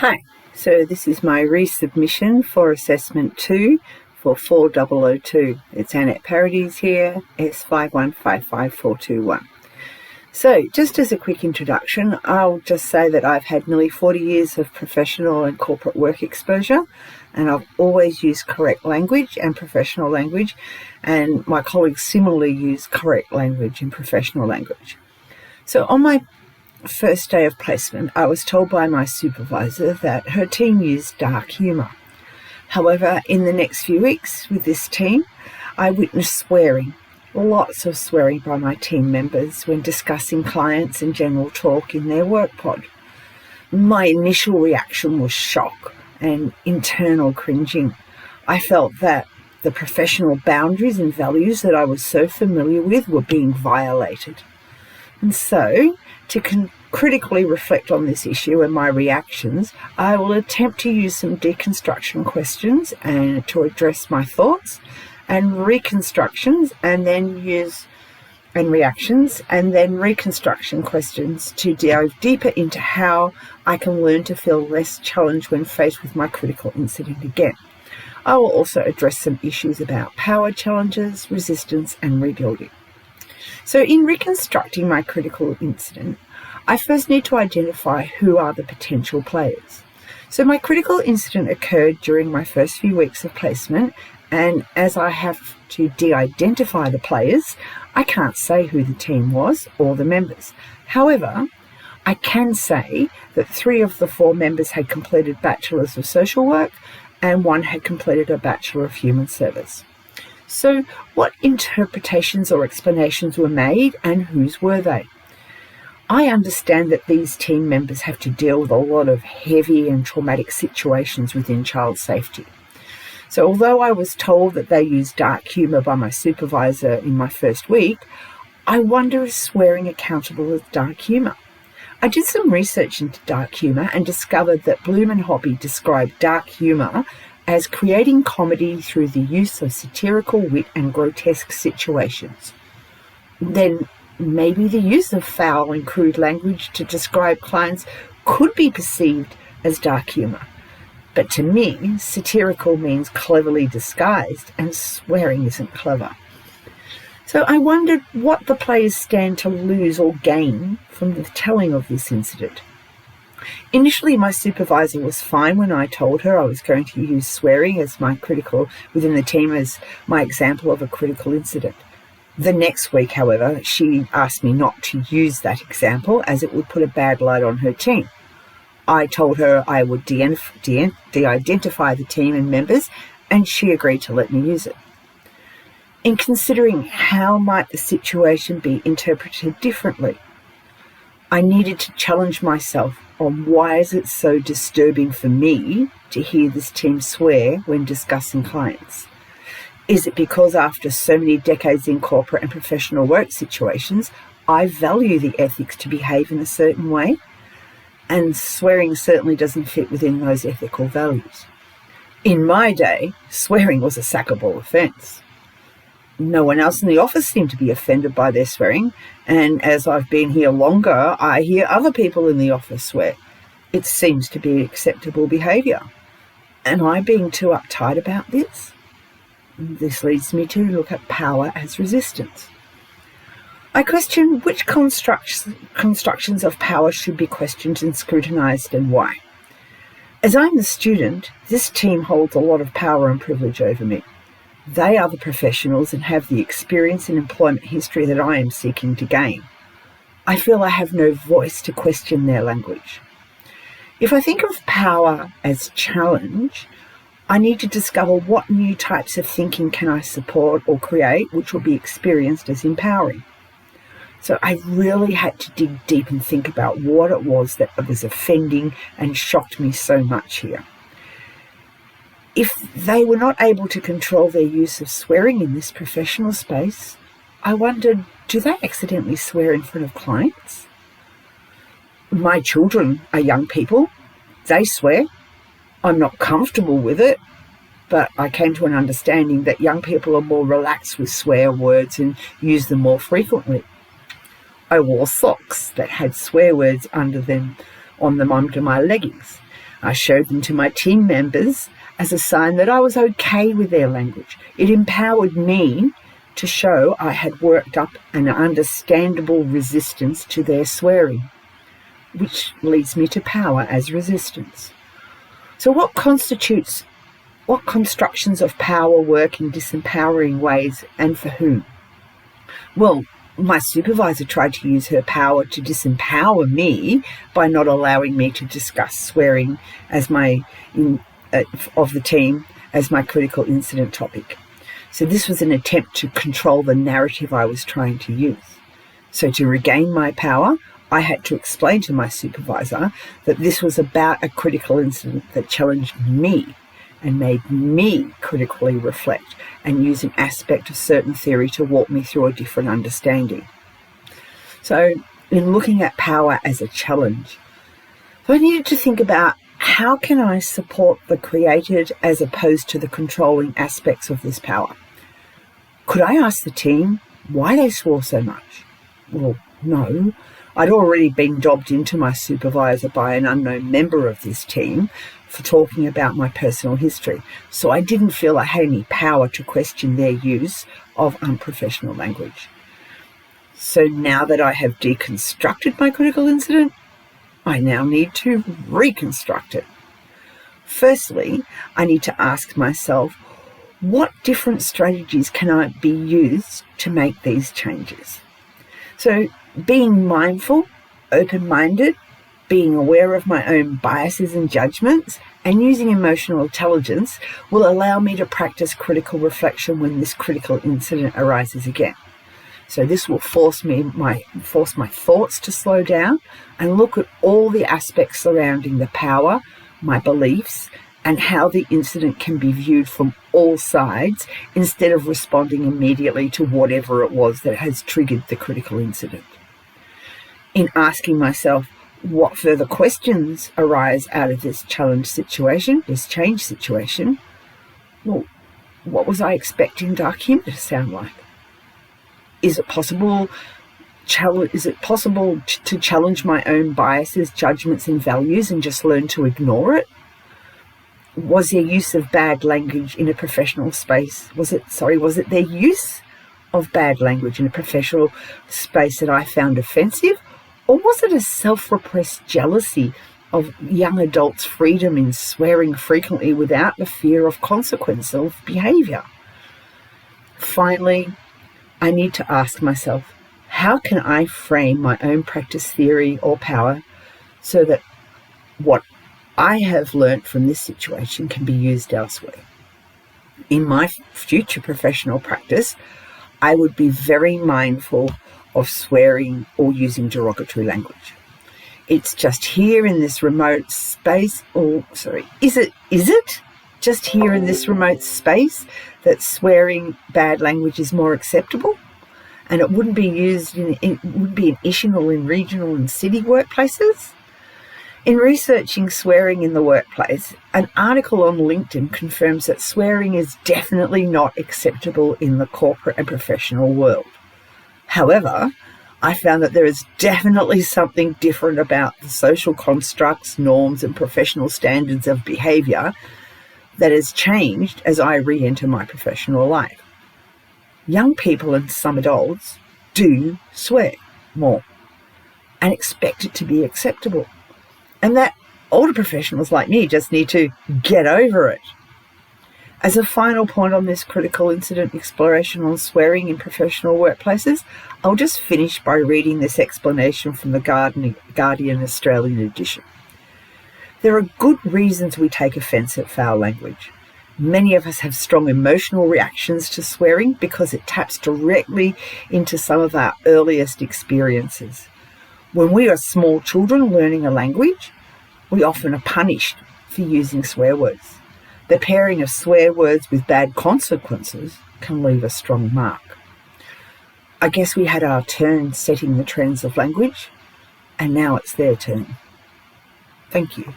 Hi, so this is my resubmission for assessment 2 for 4002. It's Annette Parodies here, s5155421. So just as a quick introduction, I'll just say that I've had nearly 40 years of professional and corporate work exposure, and I've always used correct language and professional language, and my colleagues similarly use correct language and professional language. So on my first day of placement, I was told by my supervisor that her team used dark humour. However, in the next few weeks with this team, I witnessed swearing, lots of swearing by my team members when discussing clients and general talk in their work pod. My initial reaction was shock and internal cringing. I felt that the professional boundaries and values that I was so familiar with were being violated. And so, to critically reflect on this issue and my reactions, I will attempt to use some deconstruction questions and to address my thoughts, and reconstructions, and then reactions, and then reconstruction questions to dive deeper into how I can learn to feel less challenged when faced with my critical incident again. I will also address some issues about power challenges, resistance, and rebuilding. So in reconstructing my critical incident, I first need to identify who are the potential players. So my critical incident occurred during my first few weeks of placement, and as I have to de-identify the players, I can't say who the team was or the members. However, I can say that 3 of the 4 members had completed Bachelors of Social Work and 1 had completed a Bachelor of Human Service. So what interpretations or explanations were made, and whose were they? I understand that these team members have to deal with a lot of heavy and traumatic situations within child safety. So although I was told that they used dark humour by my supervisor in my first week, I wonder is swearing accountable as dark humour? I did some research into dark humour and discovered that Bloom and Hobby described dark humour as creating comedy through the use of satirical wit and grotesque situations. Then maybe the use of foul and crude language to describe clients could be perceived as dark humour. But to me, satirical means cleverly disguised, and swearing isn't clever. So I wondered what the players stand to lose or gain from the telling of this incident. Initially, my supervisor was fine when I told her I was going to use swearing as my critical within the team as my example of a critical incident. The next week, however, she asked me not to use that example as it would put a bad light on her team. I told her I would de-identify the team and members, and she agreed to let me use it. In considering how might the situation be interpreted differently, I needed to challenge myself on why is it so disturbing for me to hear this team swear when discussing clients. Is it because after so many decades in corporate and professional work situations, I value the ethics to behave in a certain way? And swearing certainly doesn't fit within those ethical values. In my day, swearing was a sackable offence. No one else in the office seemed to be offended by their swearing, and as I've been here longer, I hear other people in the office swear. It seems to be acceptable behaviour. Am I being too uptight about this? This leads me to look at power as resistance. I question which constructions of power should be questioned and scrutinised, and why. As I'm the student, this team holds a lot of power and privilege over me. They are the professionals and have the experience and employment history that I am seeking to gain. I feel I have no voice to question their language. If I think of power as challenge, I need to discover what new types of thinking can I support or create which will be experienced as empowering. So I really had to dig deep and think about what it was that was offending and shocked me so much here. If they were not able to control their use of swearing in this professional space, I wondered, do they accidentally swear in front of clients? My children are young people. They swear. I'm not comfortable with it, but I came to an understanding that young people are more relaxed with swear words and use them more frequently. I wore socks that had swear words under my leggings. I showed them to my team members as a sign that I was okay with their language. It empowered me to show I had worked up an understandable resistance to their swearing, which leads me to power as resistance. So what constructions of power work in disempowering ways, and for whom? Well, my supervisor tried to use her power to disempower me by not allowing me to discuss swearing as of the team as my critical incident topic. So this was an attempt to control the narrative I was trying to use. So to regain my power, I had to explain to my supervisor that this was about a critical incident that challenged me and made me critically reflect and use an aspect of certain theory to walk me through a different understanding. So in looking at power as a challenge, I needed to think about how can I support the created as opposed to the controlling aspects of this power. Could I ask the team why they swore so much? Well, no. I'd already been dobbed into my supervisor by an unknown member of this team for talking about my personal history, so I didn't feel I had any power to question their use of unprofessional language. So now that I have deconstructed my critical incident, I now need to reconstruct it. Firstly, I need to ask myself, what different strategies can I be used to make these changes? So being mindful, open-minded, being aware of my own biases and judgments, and using emotional intelligence will allow me to practice critical reflection when this critical incident arises again. So this will force my thoughts to slow down and look at all the aspects surrounding the power, my beliefs, and how the incident can be viewed from all sides instead of responding immediately to whatever it was that has triggered the critical incident. In asking myself, what further questions arise out of this change situation? Well, what was I expecting dark humor to sound like? Is it possible to challenge my own biases, judgments, and values and just learn to ignore it? Was there use of bad language in a professional space? Was it their use of bad language in a professional space that I found offensive? Or was it a self-repressed jealousy of young adults' freedom in swearing frequently without the fear of consequence of behaviour? Finally, I need to ask myself, how can I frame my own practice theory or power so that what I have learnt from this situation can be used elsewhere? In my future professional practice, I would be very mindful of swearing or using derogatory language. It's just here in this remote space, is it just here in this remote space that swearing bad language is more acceptable? And it wouldn't be used it would be an issue in regional and city workplaces? In researching swearing in the workplace, an article on LinkedIn confirms that swearing is definitely not acceptable in the corporate and professional world. However, I found that there is definitely something different about the social constructs, norms, and professional standards of behaviour that has changed as I re-enter my professional life. Young people and some adults do swear more and expect it to be acceptable. And that older professionals like me just need to get over it. As a final point on this critical incident exploration on swearing in professional workplaces, I'll just finish by reading this explanation from the Guardian Australian edition. There are good reasons we take offence at foul language. Many of us have strong emotional reactions to swearing because it taps directly into some of our earliest experiences. When we are small children learning a language, we often are punished for using swear words. The pairing of swear words with bad consequences can leave a strong mark. I guess we had our turn setting the trends of language, and now it's their turn. Thank you.